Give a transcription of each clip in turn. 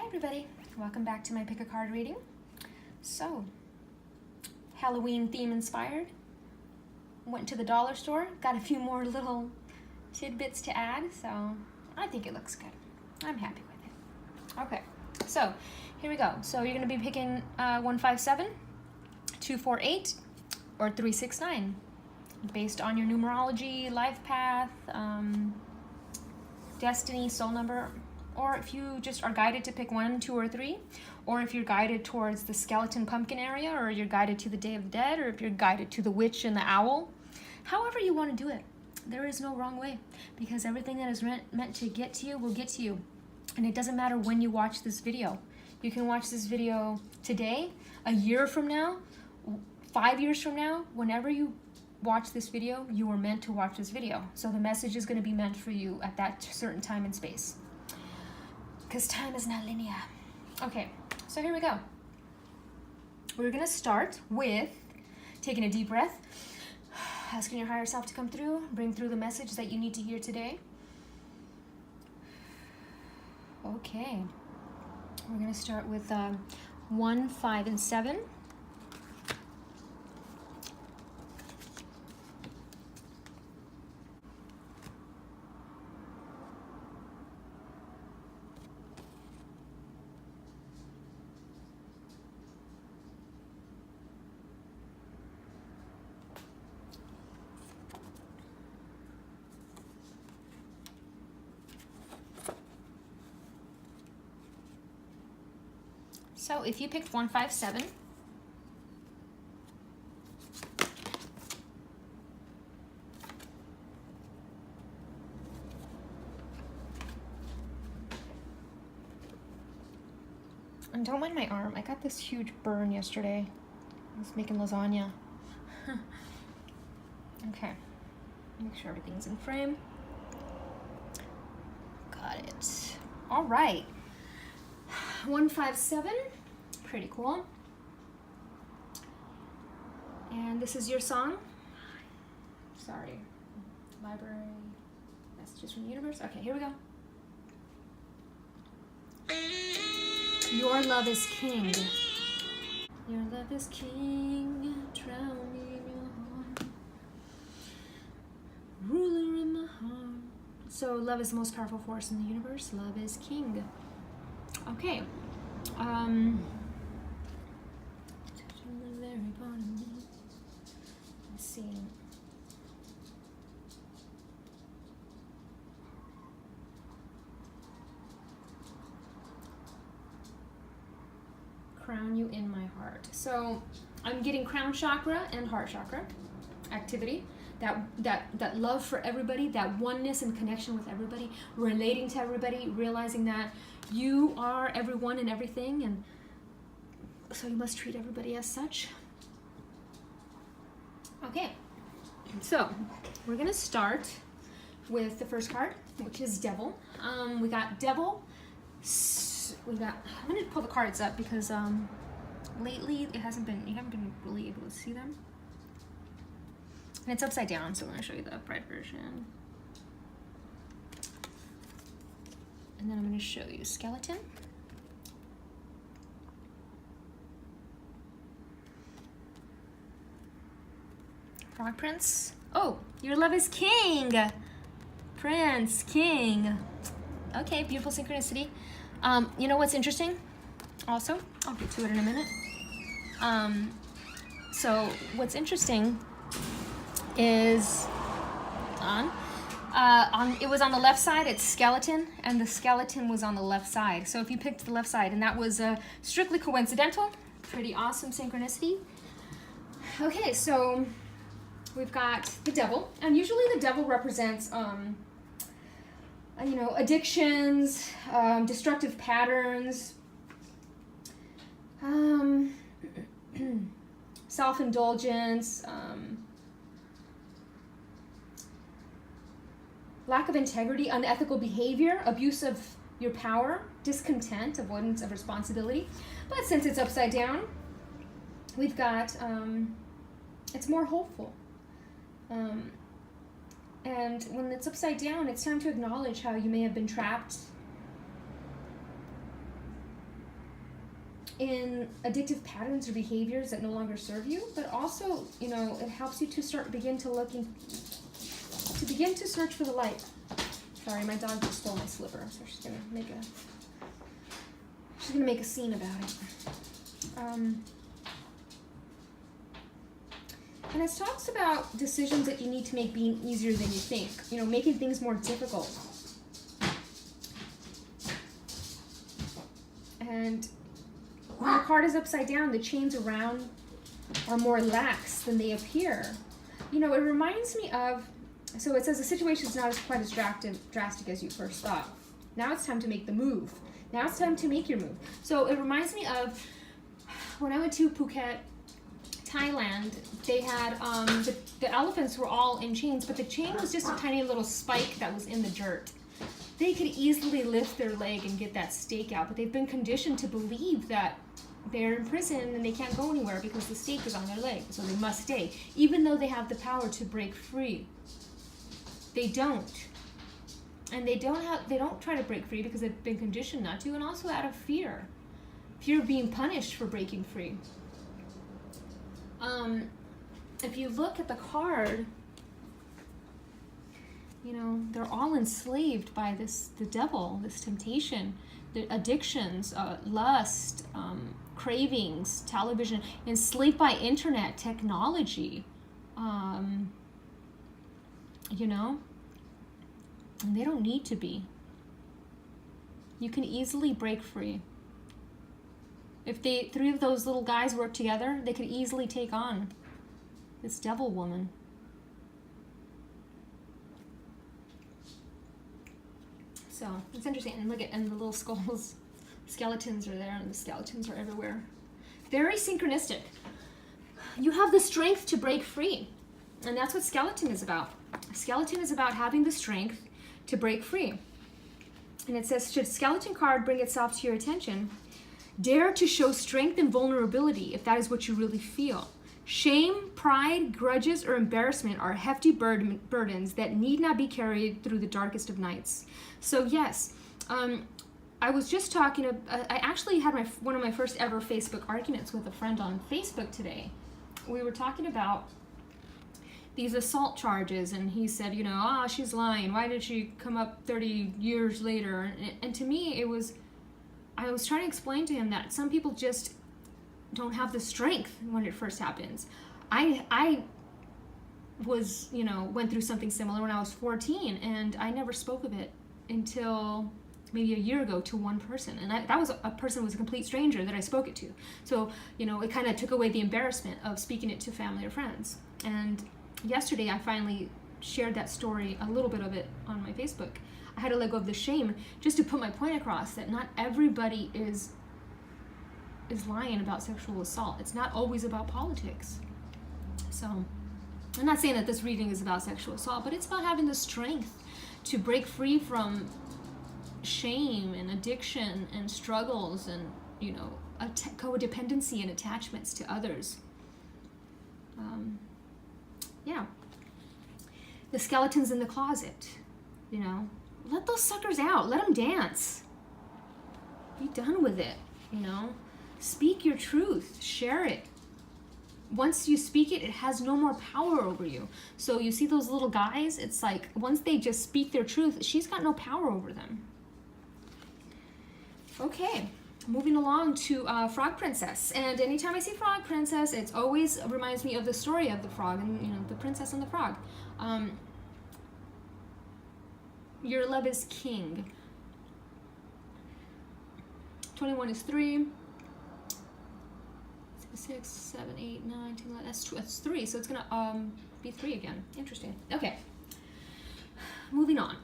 everybody, welcome back to my pick a card reading. So, Halloween theme inspired. Went to the dollar store, got a few more little tidbits to add, so I think it looks good. I'm happy with it. Okay, so here we go. So you're going to be picking 157, 248, or 369 based on your numerology, life path, destiny, soul number, or if you just are guided to pick 1, 2, or 3, or if you're guided towards the skeleton pumpkin area, or you're guided to the Day of the Dead, or if you're guided to the witch and the owl. However you want to do it, there is no wrong way, because everything that is meant to get to you will get to you. And it doesn't matter when you watch this video. You can watch this video today, a year from now, 5 years from now. Whenever you watch this video, you were meant to watch this video. So the message is going to be meant for you at that certain time and space, because time is not linear. Okay, so here we go. We're going to start with taking a deep breath, asking your higher self to come through, bring through the message that you need to hear today. Okay, we're going to start with 1, 5, and 7. So if you picked 157, and don't mind my arm, I got this huge burn yesterday. I was making lasagna. Okay, make sure everything's in frame. Got it. All right. 157, pretty cool. And this is your song. Sorry, library, messages from the universe. Okay, here we go. Your love is king. Your love is king, drown me in your heart, ruler in my heart. So love is the most powerful force in the universe. Love is king. Okay. Let's see. Crown you in my heart. So I'm getting crown chakra and heart chakra activity. That love for everybody, that oneness and connection with everybody, relating to everybody, realizing that you are everyone and everything, and so you must treat everybody as such. Okay, so we're gonna start with the first card, which is Devil. We got Devil. I'm gonna pull the cards up because lately you haven't been really able to see them. And it's upside down, so I'm going to show you the upright version. And then I'm going to show you Skeleton. Frog Prince. Oh, your love is king. Prince, king. Okay, beautiful synchronicity. You know what's interesting? Also, I'll get to it in a minute. So what's interesting is it was on the left side, it's skeleton, and the skeleton was on the left side. So if you picked the left side, and that was strictly coincidental, pretty awesome synchronicity. Okay, so we've got the Devil, and usually the Devil represents addictions, destructive patterns, self-indulgence, lack of integrity, unethical behavior, abuse of your power, discontent, avoidance of responsibility. But since it's upside down, we've got, it's more hopeful. And when it's upside down, it's time to acknowledge how you may have been trapped in addictive patterns or behaviors that no longer serve you, but also, you know, it helps you to begin to search for the light. Sorry, my dog just stole my slipper, so she's gonna make a scene about it. And it talks about decisions that you need to make being easier than you think. You know, making things more difficult. And when the card is upside down, the chains around are more lax than they appear. You know, it reminds me of, so it says the situation is not quite as drastic as you first thought. Now it's time to make the move. Now it's time to make your move. So it reminds me of when I went to Phuket, Thailand. They had, the elephants were all in chains, but the chain was just a tiny little spike that was in the dirt. They could easily lift their leg and get that stake out, but they've been conditioned to believe that they're in prison and they can't go anywhere because the stake is on their leg, so they must stay, even though they have the power to break free. They don't. And they don't try to break free because they've been conditioned not to, and also out of fear of being punished for breaking free. If you look at the card, you know, they're all enslaved by the devil, this temptation, the addictions, lust, cravings, television, enslaved by internet, technology, you know, and they don't need to be. You can easily break free. If three of those little guys work together, they could easily take on this devil woman. So it's interesting. And look at, and the little skeletons are there, and the skeletons are everywhere. Very synchronistic. You have the strength to break free. And that's what skeleton is about. Skeleton is about having the strength to break free. And it says, should skeleton card bring itself to your attention, dare to show strength and vulnerability if that is what you really feel. Shame, pride, grudges, or embarrassment are hefty burdens that need not be carried through the darkest of nights. So yes, I was just talking, I actually had one of my first ever Facebook arguments with a friend on Facebook today. We were talking about these assault charges, and he said, you know, she's lying. Why did she come up 30 years later? And to me, I was trying to explain to him that some people just don't have the strength when it first happens. I was, you know, went through something similar when I was 14, and I never spoke of it until maybe a year ago to one person, and that was a person who was a complete stranger that I spoke it to. So, you know, it kind of took away the embarrassment of speaking it to family or friends. And yesterday I finally shared that story, a little bit of it, on my Facebook. I had to let go of the shame just to put my point across that not everybody is lying about sexual assault. It's not always about politics. So I'm not saying that this reading is about sexual assault, but it's about having the strength to break free from shame and addiction and struggles and, you know, codependency and attachments to others. Yeah. The skeletons in the closet, you know, let those suckers out. Let them dance. Be done with it, you know. Speak your truth. Share it. Once you speak it, it has no more power over you. So you see those little guys, it's like once they just speak their truth, she's got no power over them. Okay, moving along to Frog Princess. And anytime I see Frog Princess, it always reminds me of the story of the frog and, you know, the princess and the frog. Your love is king. 21 is 3. 6, 7, 8, 9, 10, 11. That's 3, so it's gonna be 3 again. Interesting. Okay. Moving on.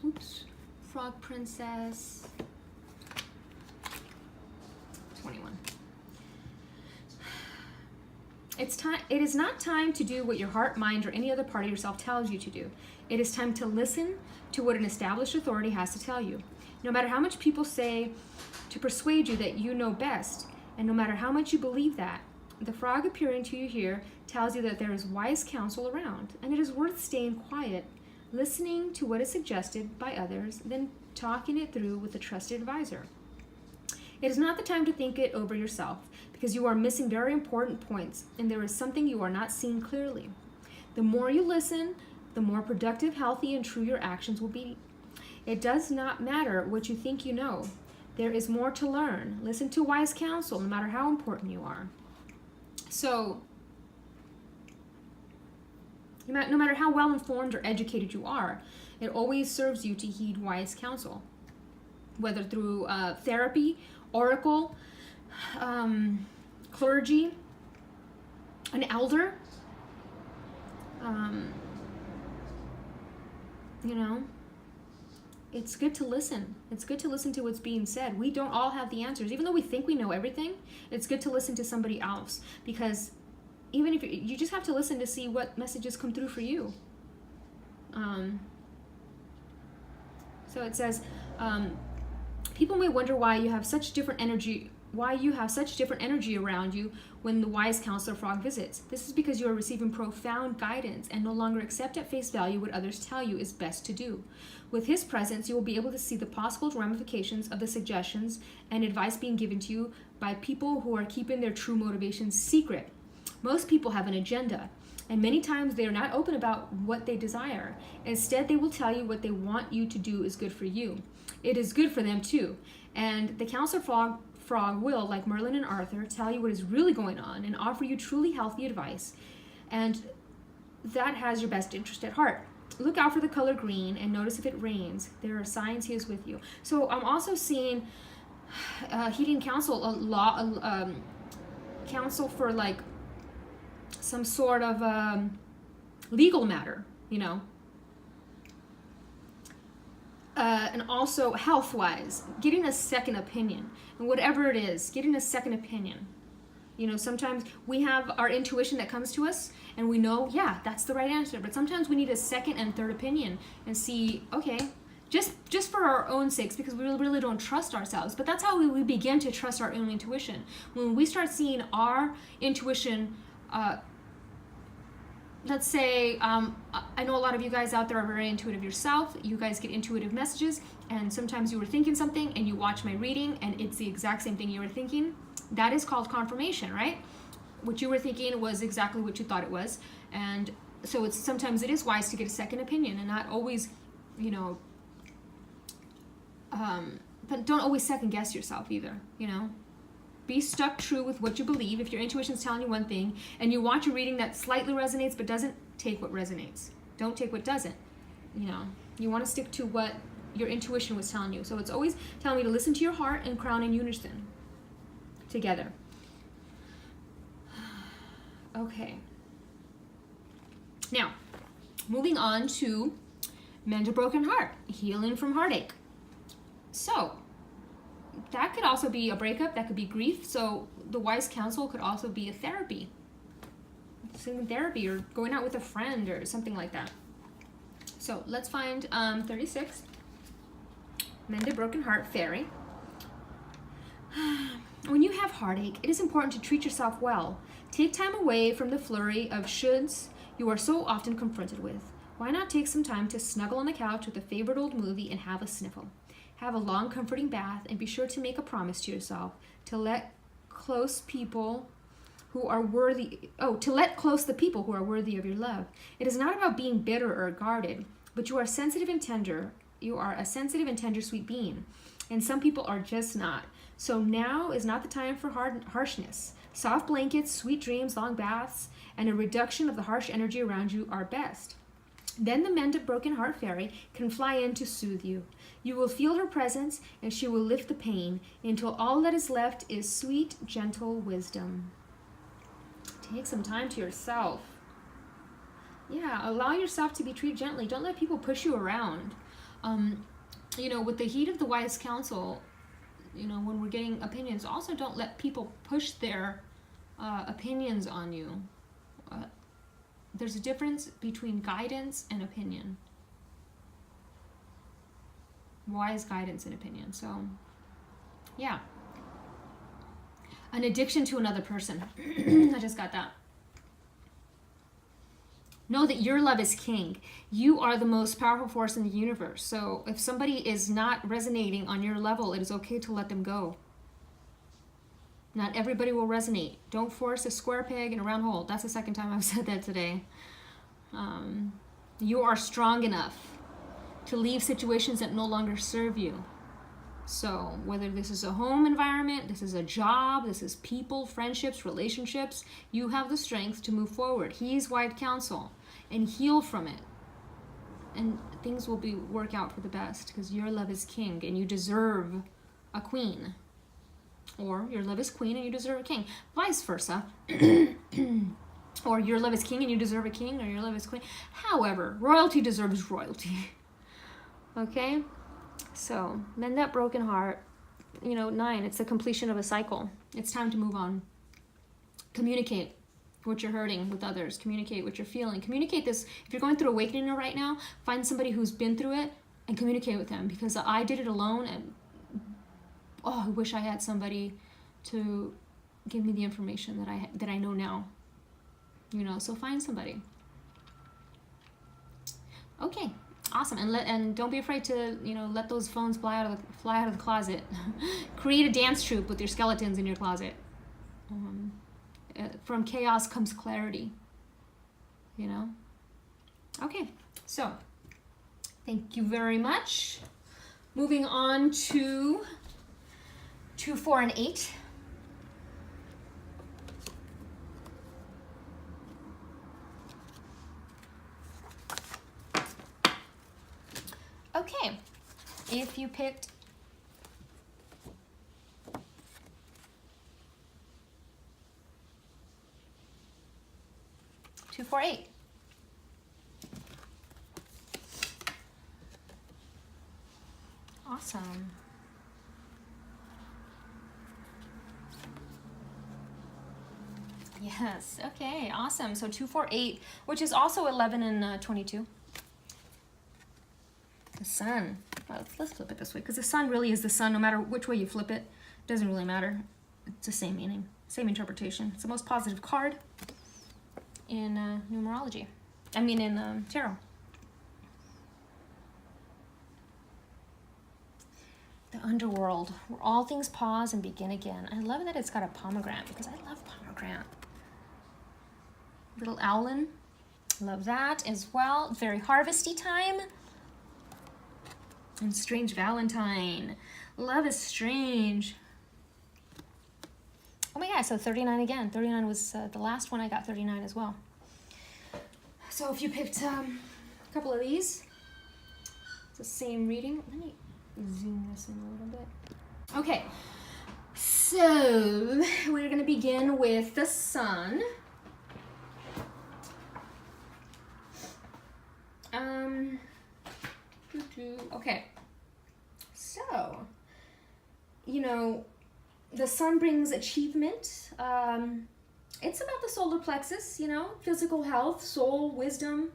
Oops. Frog Princess. 21. It is not time to do what your heart, mind, or any other part of yourself tells you to do. It is time to listen to what an established authority has to tell you. No matter how much people say to persuade you that you know best, and no matter how much you believe that, the frog appearing to you here tells you that there is wise counsel around, and it is worth staying quiet, listening to what is suggested by others, then talking it through with a trusted advisor. It is not the time to think it over yourself, because you are missing very important points, and there is something you are not seeing clearly. The more you listen, the more productive, healthy, and true your actions will be. It does not matter what you think you know. There is more to learn. Listen to wise counsel, no matter how important you are. So, no matter how well informed or educated you are, it always serves you to heed wise counsel, whether through therapy, oracle, clergy, an elder, you know, it's good to listen. It's good to listen to what's being said. We don't all have the answers. Even though we think we know everything, it's good to listen to somebody else, because even if you just have to listen to see what messages come through for you. So it says, people may wonder why you have such different energy around you when the wise counselor frog visits. This is because you are receiving profound guidance and no longer accept at face value what others tell you is best to do. With his presence, you will be able to see the possible ramifications of the suggestions and advice being given to you by people who are keeping their true motivations secret. Most people have an agenda, and many times they are not open about what they desire. Instead, they will tell you what they want you to do is good for you. It is good for them too. And the counselor frog will, like Merlin and Arthur, tell you what is really going on and offer you truly healthy advice. And that has your best interest at heart. Look out for the color green and notice if it rains. There are signs he is with you. So I'm also seeing heeding counsel, counsel for like some sort of legal matter, you know. And also health-wise, getting a second opinion. And whatever it is, getting a second opinion. You know, sometimes we have our intuition that comes to us and we know, yeah, that's the right answer. But sometimes we need a second and third opinion and see, okay, just for our own sakes, because we really don't trust ourselves. But that's how we begin to trust our own intuition. When we start seeing our intuition, let's say, I know a lot of you guys out there are very intuitive yourself. You guys get intuitive messages, and sometimes you were thinking something and you watch my reading and it's the exact same thing you were thinking. That is called confirmation, right? What you were thinking was exactly what you thought it was. And so sometimes it is wise to get a second opinion and not always, you know, but don't always second guess yourself either, you know? Be stuck true with what you believe. If your intuition's telling you one thing and you watch a reading that slightly resonates but doesn't, take what resonates. Don't take what doesn't. You know, you want to stick to what your intuition was telling you. So it's always telling me to listen to your heart and crown in unison together. Okay. Now, moving on to mend a broken heart, healing from heartache. So, that could also be a breakup, that could be grief. So the wise counsel could also be a therapy. Sitting in therapy or going out with a friend or something like that. So let's find 36. Mend a broken heart, fairy. When you have heartache, it is important to treat yourself well. Take time away from the flurry of shoulds you are so often confronted with. Why not take some time to snuggle on the couch with a favorite old movie and have a sniffle? Have a long, comforting bath, and be sure to make a promise to yourself to let close people who are worthy. To let close the people who are worthy of your love. It is not about being bitter or guarded, but you are sensitive and tender. You are a sensitive and tender, sweet being, and some people are just not. So now is not the time for harshness. Soft blankets, sweet dreams, long baths, and a reduction of the harsh energy around you are best. Then the mend a broken heart fairy can fly in to soothe you. You will feel her presence, and she will lift the pain until all that is left is sweet, gentle wisdom. Take some time to yourself. Yeah, allow yourself to be treated gently. Don't let people push you around. You know, with the heat of the wise counsel, you know, when we're getting opinions, also don't let people push their opinions on you. There's a difference between guidance and opinion. Wise guidance and opinion. So, yeah. An addiction to another person. I just got that. Know that your love is king. You are the most powerful force in the universe. So if somebody is not resonating on your level, it is okay to let them go. Not everybody will resonate. Don't force a square peg in a round hole. That's the second time I've said that today. You are strong enough to leave situations that no longer serve you. So whether this is a home environment, this is a job, this is people, friendships, relationships, you have the strength to move forward. He's wide counsel and heal from it. And things will work out for the best because your love is king and you deserve a queen. Or your love is queen and you deserve a king. Vice versa. Or your love is king and you deserve a king, or your love is queen. However, royalty deserves royalty. Okay? So, mend that broken heart. 9, it's the completion of a cycle. It's time to move on. Communicate what you're hurting with others. Communicate what you're feeling. Communicate this. If you're going through awakening right now, find somebody who's been through it and communicate with them, because I did it alone, and I wish I had somebody to give me the information that I know now. So find somebody. Okay, awesome. And don't be afraid to let those phones fly out of the closet. Create a dance troupe with your skeletons in your closet. From chaos comes clarity. Okay, so thank you very much. Moving on to 2, 4, and 8. Okay, if you picked 2, 4, 8. Awesome. Yes, okay, awesome. So 2, 4, 8, which is also 11 and 22. The sun. Well, let's flip it this way, because the sun really is the sun no matter which way you flip it. It doesn't really matter. It's the same meaning, same interpretation. It's the most positive card in numerology. In tarot. The underworld, where all things pause and begin again. I love that it's got a pomegranate, because I love pomegranate. Little owlin, love that as well. Very harvesty time. And strange Valentine. Love is strange. Oh my god, so 39 again. 39 was the last one. I got 39 as well. So if you picked a couple of these, it's the same reading. Let me zoom this in a little bit. Okay, so we're going to begin with the sun. Okay, so, the sun brings achievement. It's about the solar plexus, physical health, soul, wisdom,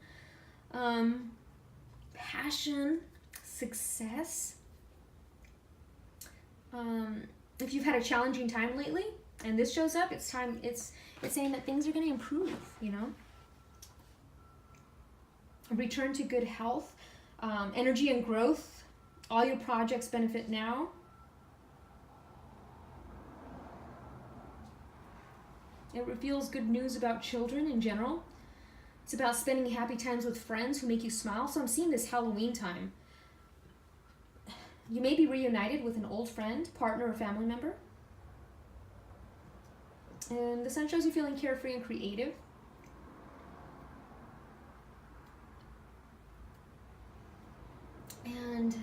passion, success. If you've had a challenging time lately and this shows up, it's saying that things are going to improve, Return to good health, energy and growth. All your projects benefit now. It reveals good news about children in general. It's about spending happy times with friends who make you smile. So I'm seeing this Halloween time. You may be reunited with an old friend, partner, or family member. And the sun shows you feeling carefree and creative. And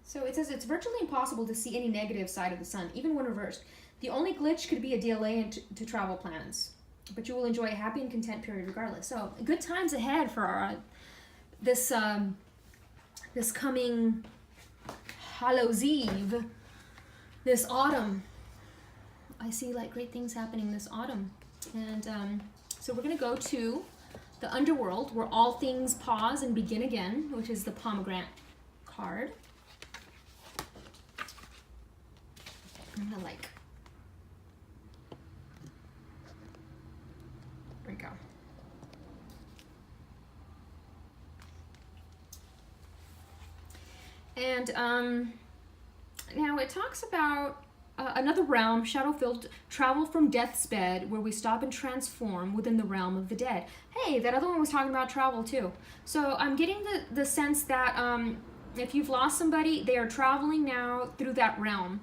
so it says it's virtually impossible to see any negative side of the sun, even when reversed. The only glitch could be a delay to travel plans, but you will enjoy a happy and content period regardless. So good times ahead for this coming Hallows Eve, this autumn. I see great things happening this autumn. And so we're going to go to the underworld, where all things pause and begin again, which is the pomegranate card. I'm going to there we go. And now it talks about another realm, shadow-filled, travel from death's bed, where we stop and transform within the realm of the dead. Hey, that other one was talking about travel too. So I'm getting the sense that if you've lost somebody, they are traveling now through that realm.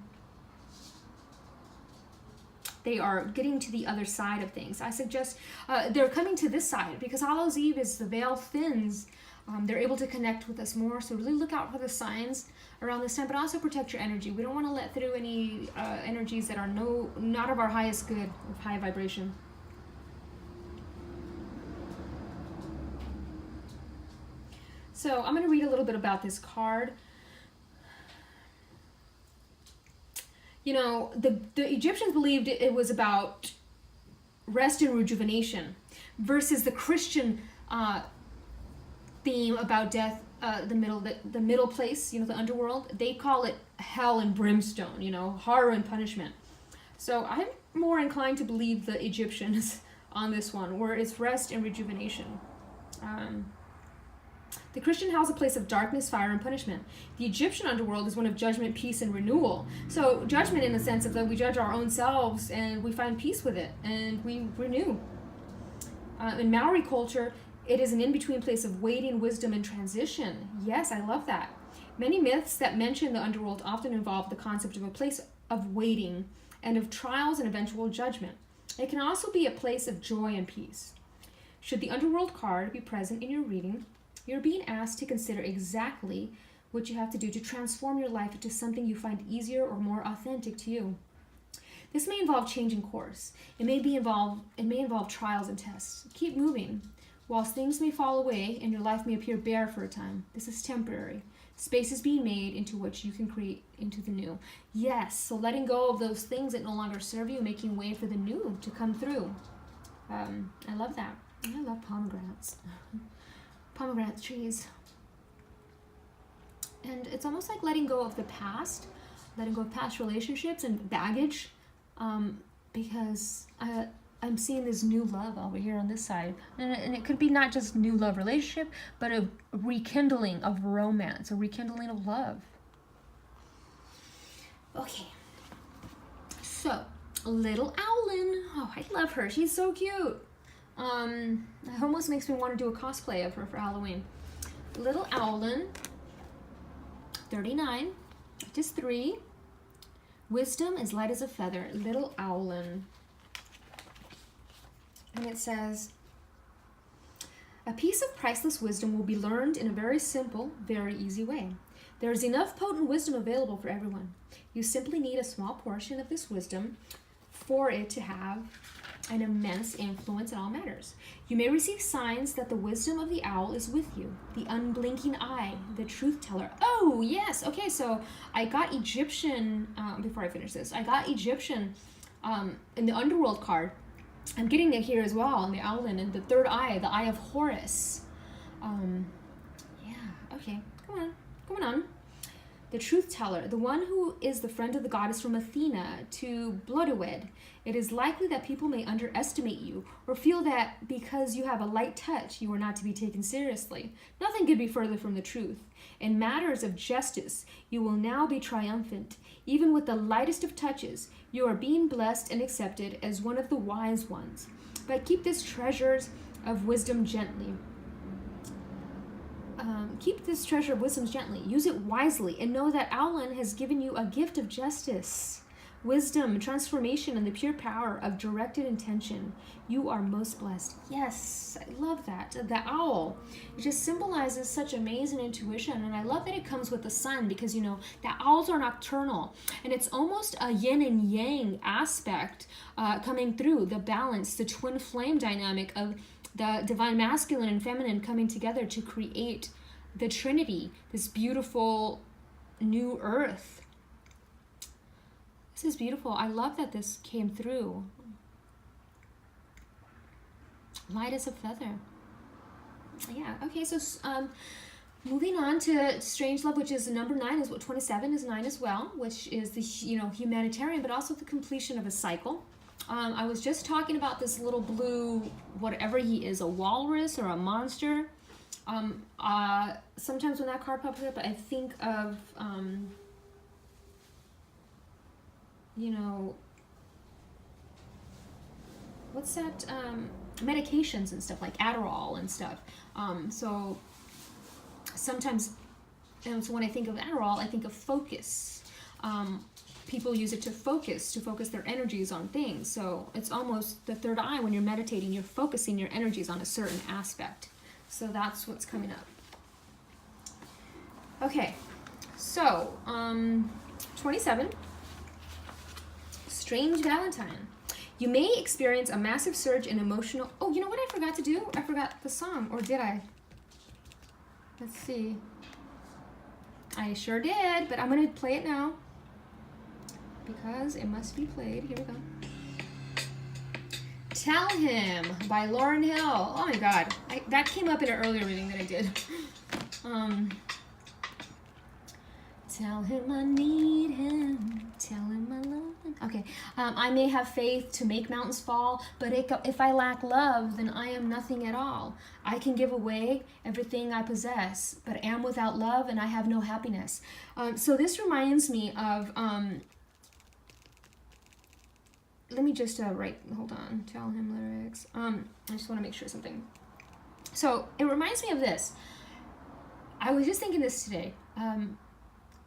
They are getting to the other side of things. I suggest they're coming to this side, because Hallows Eve is the veil thins. They're able to connect with us more, so really look out for the signs around this time, but also protect your energy. We don't want to let through any energies that are not of our highest good, of high vibration. So I'm going to read a little bit about this card. You know, the Egyptians believed it was about rest and rejuvenation, versus the Christian theme about death, the middle place, you know, the underworld. They call it hell and brimstone, you know, horror and punishment. So I'm more inclined to believe the Egyptians on this one, where it's rest and rejuvenation. The Christian hell is a place of darkness, fire, and punishment. The Egyptian underworld is one of judgment, peace, and renewal. So judgment in the sense of that we judge our own selves and we find peace with it and we renew. In Maori culture, it is an in-between place of waiting, wisdom, and transition. Yes, I love that. Many myths that mention the underworld often involve the concept of a place of waiting and of trials and eventual judgment. It can also be a place of joy and peace. Should the underworld card be present in your reading, you're being asked to consider exactly what you have to do to transform your life into something you find easier or more authentic to you. This may involve changing course. It may involve trials and tests. Keep moving. Whilst things may fall away and your life may appear bare for a time, this is temporary. Space is being made into which you can create into the new. Yes, so letting go of those things that no longer serve you, making way for the new to come through. I love that. I love pomegranates. Pomegranate trees. And it's almost like letting go of the past, letting go of past relationships and baggage, because I'm seeing this new love over here on this side. And it could be not just new love relationship, but a rekindling of romance, a rekindling of love. Okay. So, Little Owlin. Oh, I love her. She's so cute. It almost makes me want to do a cosplay of her for Halloween. Little Owlin, 39, just 3. Wisdom is light as a feather. Little Owlin. And it says, a piece of priceless wisdom will be learned in a very simple, very easy way. There is enough potent wisdom available for everyone. You simply need a small portion of this wisdom for it to have an immense influence in all matters. You may receive signs that the wisdom of the owl is with you, the unblinking eye, the truth teller. Oh, yes. Okay, so I got Egyptian, before I finish this, I got Egyptian in the underworld card. I'm getting it here as well in the Owlin, and the third eye, the eye of Horus. Yeah, okay, come on. The truth teller, the one who is the friend of the goddess from Athena to Bloodowed. It is likely that people may underestimate you or feel that because you have a light touch, you are not to be taken seriously. Nothing could be further from the truth. In matters of justice, you will now be triumphant. Even with the lightest of touches, you are being blessed and accepted as one of the wise ones. But keep this treasures of wisdom gently. Keep this treasure of wisdom gently. Use it wisely and know that Owlin has given you a gift of justice, wisdom, transformation, and the pure power of directed intention. You are most blessed. Yes, I love that. The owl, it just symbolizes such amazing intuition, and I love that it comes with the sun because, you know, the owls are nocturnal, and it's almost a yin and yang aspect coming through, the balance, the twin flame dynamic of the divine masculine and feminine coming together to create the Trinity, this beautiful new earth. This is beautiful. I love that this came through. Light as a feather. Yeah, okay, so moving on to Strange Love, which is number 9, is what 27 is 9 as well, which is the, you know, humanitarian, but also the completion of a cycle. I was just talking about this little blue, whatever he is, a walrus or a monster. Sometimes when that card pops up, I think of, you know, what's that, medications and stuff, like Adderall and stuff. So sometimes, and so when I think of Adderall, I think of focus. People use it to focus their energies on things. So it's almost the third eye. When you're meditating, you're focusing your energies on a certain aspect. So that's what's coming up. Okay, so 27, Strange Valentine. You may experience a massive surge in emotional... Oh, you know what I forgot to do? I forgot the song, or did I? Let's see. I sure did, but I'm going to play it now because it must be played. Here we go. Tell Him by Lauryn Hill. Oh my God. That came up in an earlier reading that I did. Tell him I need him. Tell him I love him. Okay. I may have faith to make mountains fall, but if I lack love, then I am nothing at all. I can give away everything I possess, but am without love and I have no happiness. So this reminds me of... let me just write, hold on, tell him lyrics. I just want to make sure something. So it reminds me of this. I was just thinking this today.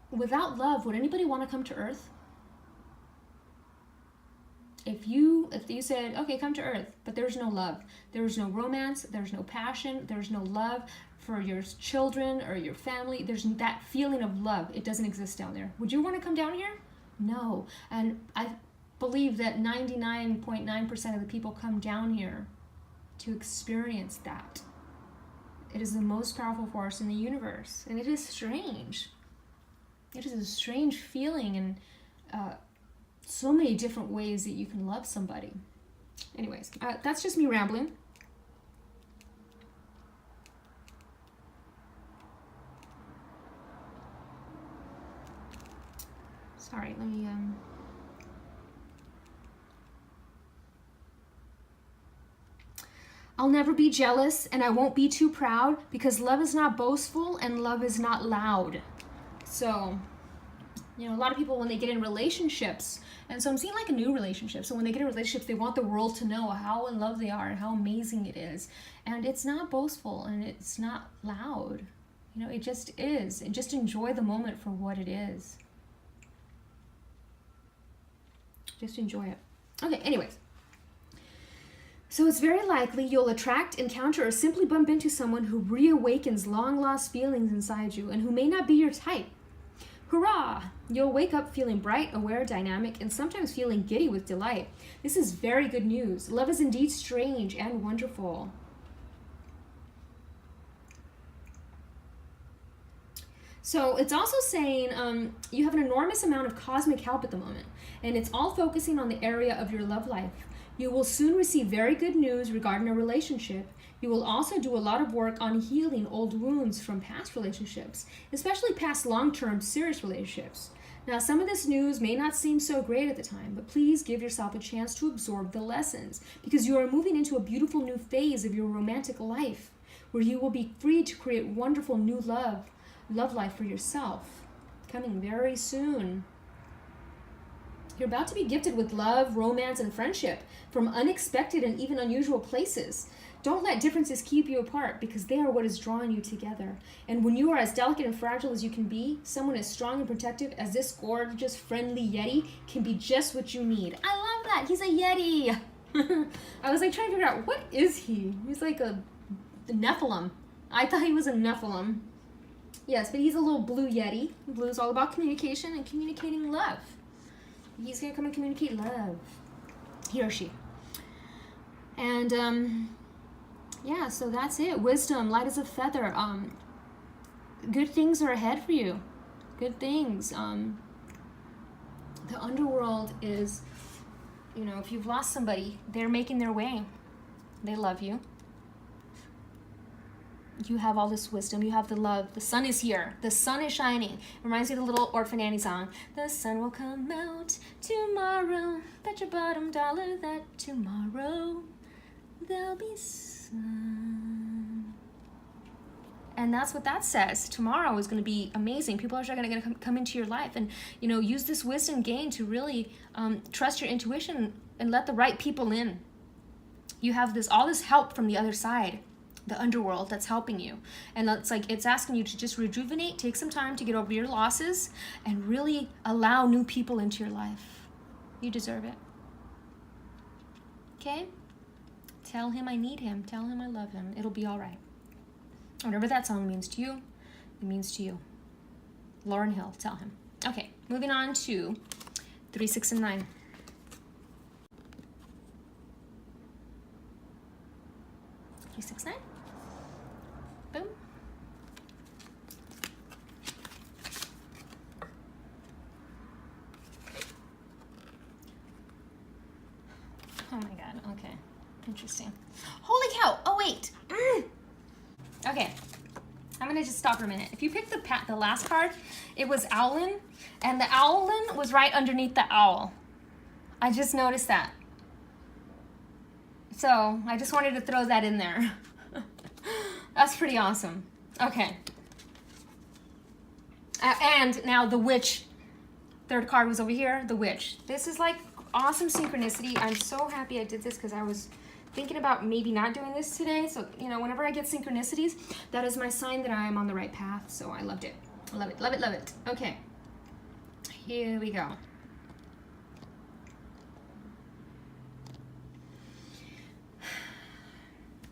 Without love, would anybody want to come to Earth? If you said, okay, come to Earth, but there's no love, there's no romance, there's no passion, there's no love for your children or your family, there's that feeling of love, it doesn't exist down there. Would you want to come down here? No. And I believe that 99.9% of the people come down here to experience that. It is the most powerful force in the universe, and it is strange. It is a strange feeling, and so many different ways that you can love somebody. Anyways, that's just me rambling. Sorry, let me... I'll never be jealous, and I won't be too proud, because love is not boastful and love is not loud. So, you know, a lot of people, when they get in relationships, and so I'm seeing like a new relationship. So when they get in relationships, they want the world to know how in love they are and how amazing it is. And it's not boastful and it's not loud. You know, it just is. And just enjoy the moment for what it is. Just enjoy it. Okay, anyways. So it's very likely you'll attract, encounter, or simply bump into someone who reawakens long-lost feelings inside you and who may not be your type. Hurrah! You'll wake up feeling bright, aware, dynamic, and sometimes feeling giddy with delight. This is very good news. Love is indeed strange and wonderful. So it's also saying you have an enormous amount of cosmic help at the moment, and it's all focusing on the area of your love life. You will soon receive very good news regarding a relationship. You will also do a lot of work on healing old wounds from past relationships, especially past long-term serious relationships. Now, some of this news may not seem so great at the time, but please give yourself a chance to absorb the lessons, because you are moving into a beautiful new phase of your romantic life, where you will be free to create wonderful new love life for yourself, coming very soon. You're about to be gifted with love, romance, and friendship from unexpected and even unusual places. Don't let differences keep you apart, because they are what is drawing you together. And when you are as delicate and fragile as you can be, someone as strong and protective as this gorgeous, friendly Yeti can be just what you need. I love that. He's a Yeti. I was like trying to figure out, what is he? He's like a Nephilim. I thought he was a Nephilim. Yes, but he's a little blue Yeti. Blue is all about communication and communicating love. He's going to come and communicate love. He or she. And, yeah, so that's it. Wisdom, light as a feather. Good things are ahead for you. Good things. The underworld is, you know, if you've lost somebody, they're making their way. They love you. You have all this wisdom. You have the love. The sun is here. The sun is shining. It reminds me of the little Orphan Annie song. The sun will come out tomorrow. Bet your bottom dollar that tomorrow there'll be sun. And that's what that says. Tomorrow is going to be amazing. People are going to come into your life and, you know, use this wisdom gained to really trust your intuition and let the right people in. You have all this help from the other side, the underworld that's helping you. And it's asking you to just rejuvenate, take some time to get over your losses, and really allow new people into your life. You deserve it. Okay? Tell him I need him. Tell him I love him. It'll be all right. Whatever that song means to you, it means to you. Lauryn Hill, tell him. Okay, moving on to 3, 6, and 9. 3, 6, 9. Boom. Oh my God, okay. Interesting. Holy cow, oh wait. Okay, I'm gonna just stop for a minute. If you pick the last card, it was Owlin, and the Owlin was right underneath the owl. I just noticed that. So I just wanted to throw that in there. That's pretty awesome. Okay. And now the witch. Third card was over here, the witch. This is like awesome synchronicity. I'm so happy I did this because I was thinking about maybe not doing this today. So, you know, whenever I get synchronicities, that is my sign that I am on the right path. So I loved it. Love it, love it, love it. Okay. Here we go.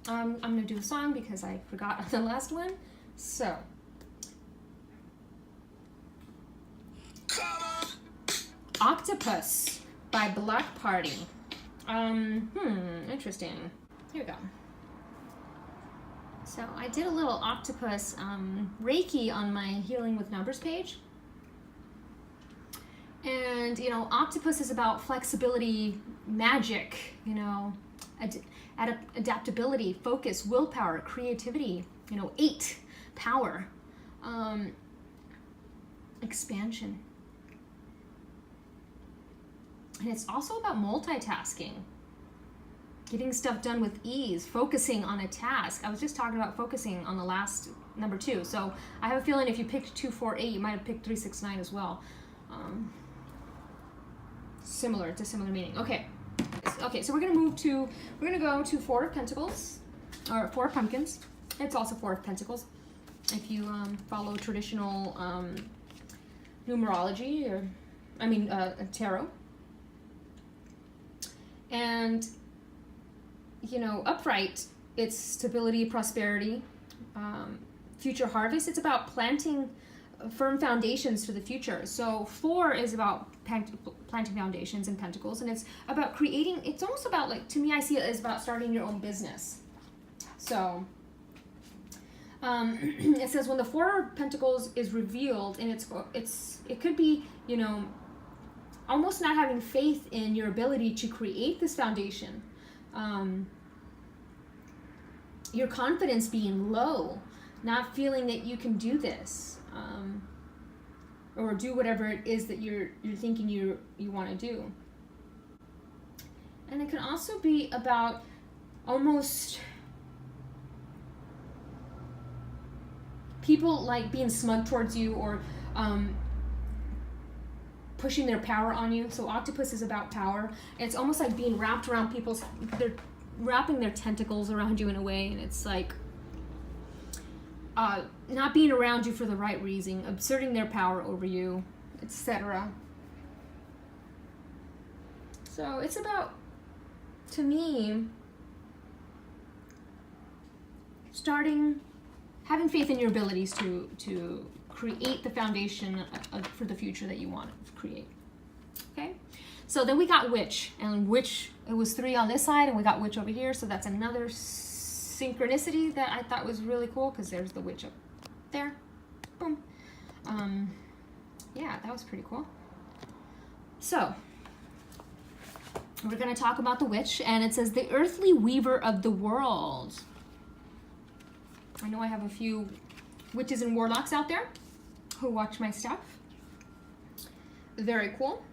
I'm gonna do a song because I forgot on the last one. So. Octopus by Black Party. Interesting. Here we go. So I did a little octopus Reiki on my Healing with Numbers page. And, you know, octopus is about flexibility, magic, you know, adaptability, focus, willpower, creativity, you know, 8, power, expansion. And it's also about multitasking, getting stuff done with ease, focusing on a task. I was just talking about focusing on the last number 2. So I have a feeling if you picked 2, 4, 8, you might have picked 3, 6, 9 as well. Similar meaning. Okay. Okay, so we're gonna go to 4 of Pentacles, or 4 of Pumpkins. It's also 4 of Pentacles. If you follow traditional numerology, or tarot. And, you know, upright, it's stability, prosperity, future harvest. It's about planting firm foundations for the future. So 4 is about planting foundations in Pentacles, and it's about creating, it's almost about, like, to me, I see it as about starting your own business. So it says when the 4 of Pentacles is revealed, and it could be, you know, almost not having faith in your ability to create this foundation, your confidence being low, not feeling that you can do this, or do whatever it is that you're thinking you want to do. And it can also be about almost people like being smug towards you, or pushing their power on you. So octopus is about power. It's almost like being wrapped around they're wrapping their tentacles around you in a way, and it's like not being around you for the right reason, asserting their power over you, etc. So it's about, to me, having faith in your abilities to create the foundation for the future that you want to create. Okay, so then we got witch, and witch, it was 3 on this side, and we got witch over here. So that's another synchronicity that I thought was really cool, because there's the witch up there. Boom. Yeah, that was pretty cool. So we're going to talk about the witch, and it says the earthly weaver of the world. I know I have a few witches and warlocks out there who watch my stuff. Very cool.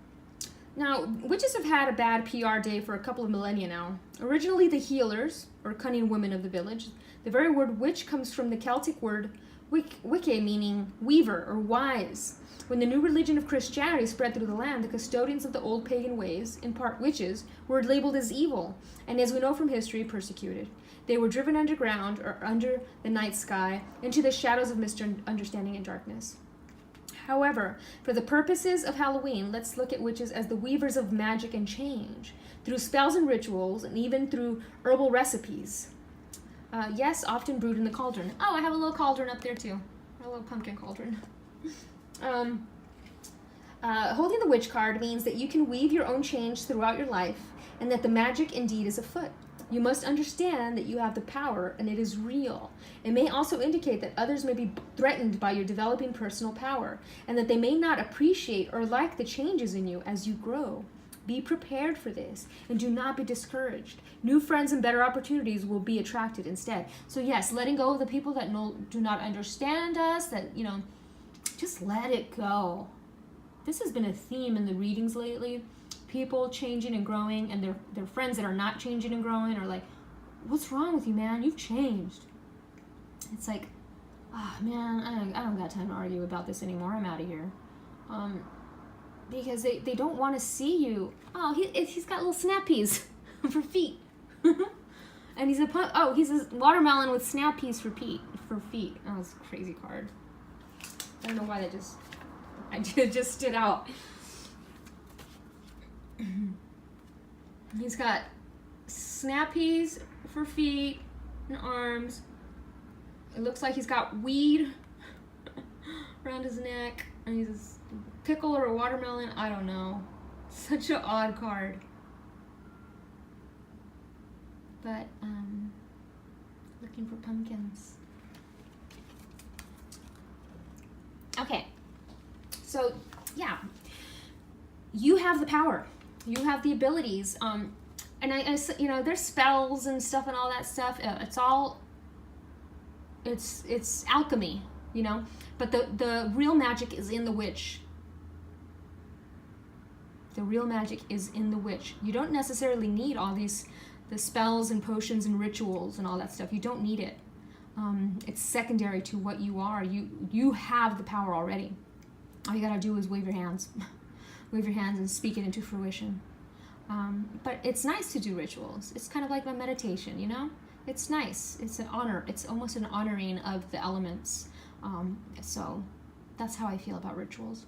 Now, witches have had a bad PR day for a couple of millennia now. Originally the healers, or cunning women of the village, The very word witch comes from the Celtic word wicce, meaning weaver or wise. When the new religion of Christianity spread through the land, the custodians of the old pagan ways, in part witches, were labeled as evil, and as we know from history, persecuted. They were driven underground or under the night sky into the shadows of misunderstanding and darkness. However, for the purposes of Halloween, let's look at witches as the weavers of magic and change, through spells and rituals, and even through herbal recipes. Yes, often brewed in the cauldron. Oh, I have a little cauldron up there too. A little pumpkin cauldron. Holding the witch card means that you can weave your own change throughout your life, and that the magic indeed is afoot. You must understand that you have the power and it is real. It may also indicate that others may be threatened by your developing personal power, and that they may not appreciate or like the changes in you as you grow. Be prepared for this, and do not be discouraged. New friends and better opportunities will be attracted instead. So yes, letting go of the people that do not understand us, that, just let it go. This has been a theme in the readings lately. People changing and growing, and their friends that are not changing and growing are like, what's wrong with you, man? You've changed. It's like, man, I don't got time to argue about this anymore. I'm out of here. Because they don't want to see you. Oh, he's got little snap peas for feet. And he's a watermelon with snap peas for feet. Oh, that's a crazy card. I don't know why that just stood out. He's got snap peas for feet and arms. It looks like he's got weed around his neck, and he's a pickle or a watermelon. I don't know. Such an odd card. But looking for pumpkins. Okay. So, yeah. You have the power. You have the abilities. And there's spells and stuff and all that stuff. It's alchemy, But the real magic is in the witch. The real magic is in the witch. You don't necessarily need all the spells and potions and rituals and all that stuff. You don't need it. It's secondary to what you are. You have the power already. All you gotta do is wave your hands. Wave your hands and speak it into fruition. But it's nice to do rituals. It's kind of like my meditation, It's nice. It's an honor. It's almost an honoring of the elements. So that's how I feel about rituals.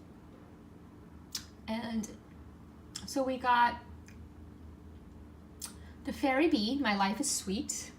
And so we got the fairy bee, my life is sweet.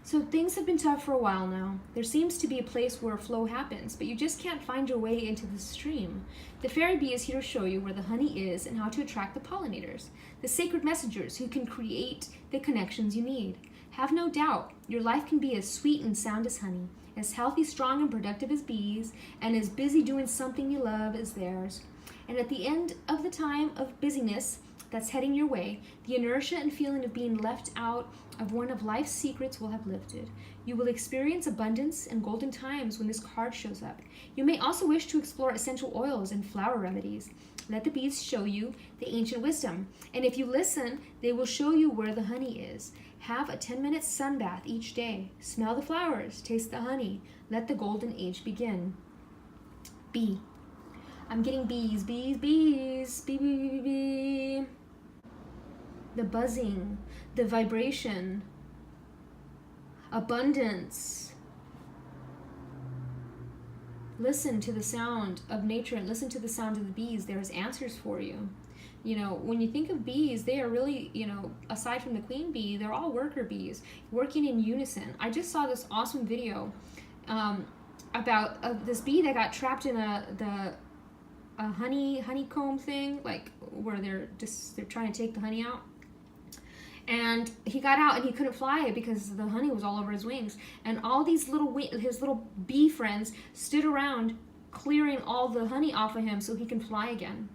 So things have been tough for a while now. There seems to be a place where a flow happens, but you just can't find your way into the stream. The fairy bee is here to show you where the honey is and how to attract the pollinators, the sacred messengers who can create the connections you need. Have no doubt, your life can be as sweet and sound as honey, as healthy, strong, and productive as bees, and as busy doing something you love as theirs. And at the end of the time of busyness that's heading your way, the inertia and feeling of being left out of one of life's secrets will have lifted. You will experience abundance and golden times when this card shows up. You may also wish to explore essential oils and flower remedies. Let the bees show you the ancient wisdom. And if you listen, they will show you where the honey is. Have a 10-minute sun bath each day. Smell the flowers, taste the honey. Let the golden age begin. Bee. I'm getting bees, bees, bees, bee, bee, bee, bee. The buzzing, the vibration, abundance. Listen to the sound of nature and listen to the sound of the bees. There's answers for you. When you think of bees, they are really, aside from the queen bee, they're all worker bees working in unison. I just saw this awesome video about this bee that got trapped in a honeycomb thing, like where they're trying to take the honey out. And he got out and he couldn't fly because the honey was all over his wings. And all these his little bee friends stood around clearing all the honey off of him so he can fly again.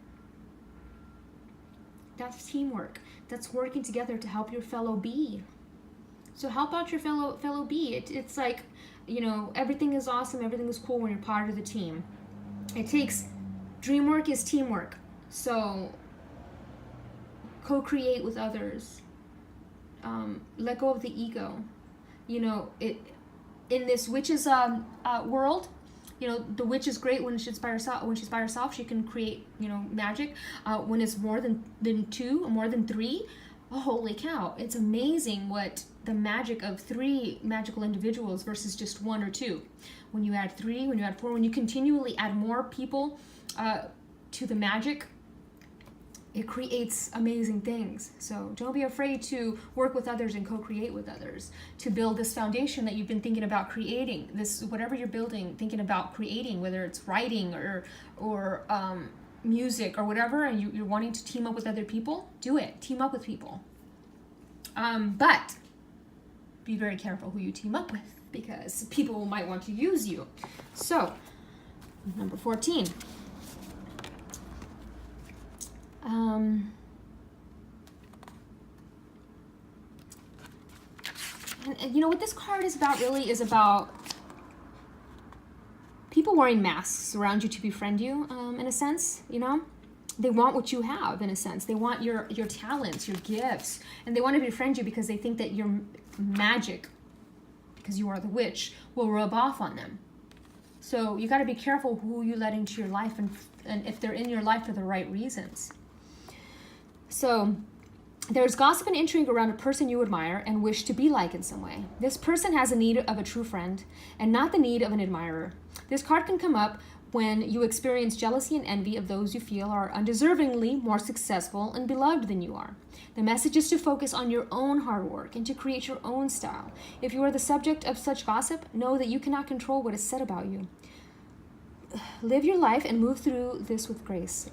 That's teamwork. That's working together to help your fellow bee. So help out your fellow bee. It's like, everything is awesome, everything is cool when you're part of the team. Dreamwork is teamwork. So co-create with others. Let go of the ego. You know, in this witch's world, you know, the witch is great when she's by herself. When she's by herself, she can create, you know, magic. When it's more than two, or more than three, oh, holy cow! It's amazing what the magic of 3 magical individuals versus just 1 or 2. When you add 3, when you add 4, when you continually add more people to the magic, it creates amazing things. So don't be afraid to work with others and co-create with others to build this foundation that you've been thinking about creating. This, whatever you're building, thinking about creating, whether it's writing or music or whatever, and you're wanting to team up with other people, do it. Team up with people. But be very careful who you team up with, because people might want to use you. So, number 14. And you know what this card is about, really, is about people wearing masks around you to befriend you, in a sense, you know? They want what you have, in a sense. They want your talents, your gifts, and they want to befriend you because they think that your magic, because you are the witch, will rub off on them. So you got to be careful who you let into your life, and if they're in your life for the right reasons. So there's gossip and intrigue around a person you admire and wish to be like in some way. This person has a need of a true friend and not the need of an admirer. This card can come up when you experience jealousy and envy of those you feel are undeservingly more successful and beloved than you are. The message is to focus on your own hard work and to create your own style. If you are the subject of such gossip, know that you cannot control what is said about you. Live your life and move through this with grace.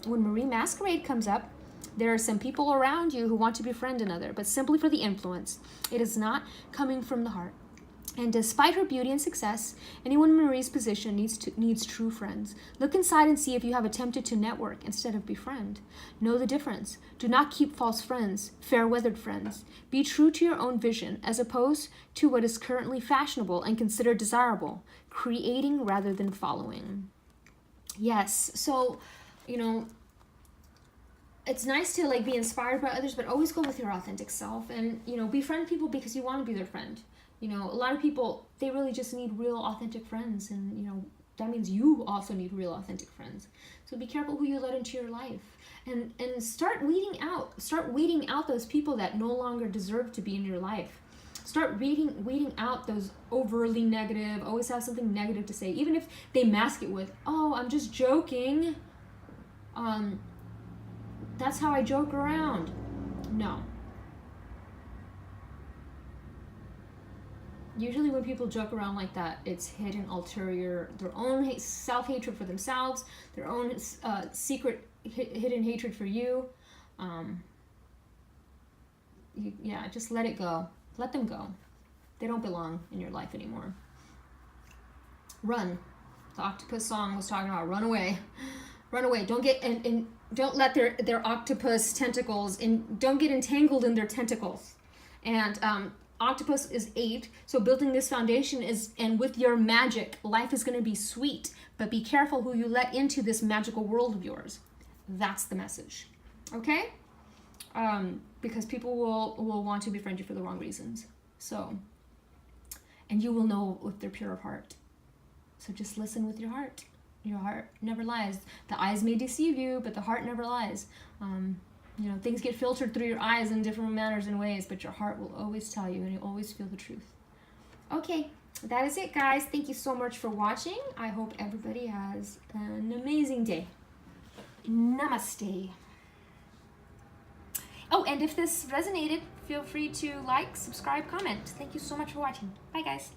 When Marie Masquerade comes up, there are some people around you who want to befriend another, but simply for the influence. It is not coming from the heart. And despite her beauty and success, anyone in Marie's position needs true friends. Look inside and see if you have attempted to network instead of befriend. Know the difference. Do not keep false friends, fair-weathered friends. Be true to your own vision, as opposed to what is currently fashionable and considered desirable. Creating rather than following. Yes, so, you know, it's nice to like be inspired by others, but always go with your authentic self, and, you know, befriend people because you want to be their friend. You know, a lot of people, they really just need real authentic friends, and, you know, that means you also need real authentic friends. So be careful who you let into your life, and start weeding out those people that no longer deserve to be in your life. Start weeding out those overly negative, always have something negative to say, even if they mask it with, oh, I'm just joking. That's how I joke around. No. Usually when people joke around like that, it's hidden ulterior, their own self-hatred for themselves, their own secret hidden hatred for you. Yeah, just let it go. Let them go. They don't belong in your life anymore. Run. The octopus song was talking about run away. Run away. Don't get and don't let their octopus tentacles don't get entangled in their tentacles. And octopus is 8, so building this foundation is, and with your magic, life is going to be sweet, but be careful who you let into this magical world of yours. That's the message. Okay? Because people will want to befriend you for the wrong reasons. So, and you will know if they're pure of heart. So just listen with your heart. Your heart never lies. The eyes may deceive you, but the heart never lies. You know, things get filtered through your eyes in different manners and ways, but your heart will always tell you, and you always feel the truth. Okay, that is it, guys. Thank you so much for watching. I hope everybody has an amazing day. Namaste. Oh, and if this resonated, feel free to like, subscribe, comment. Thank you so much for watching. Bye, guys.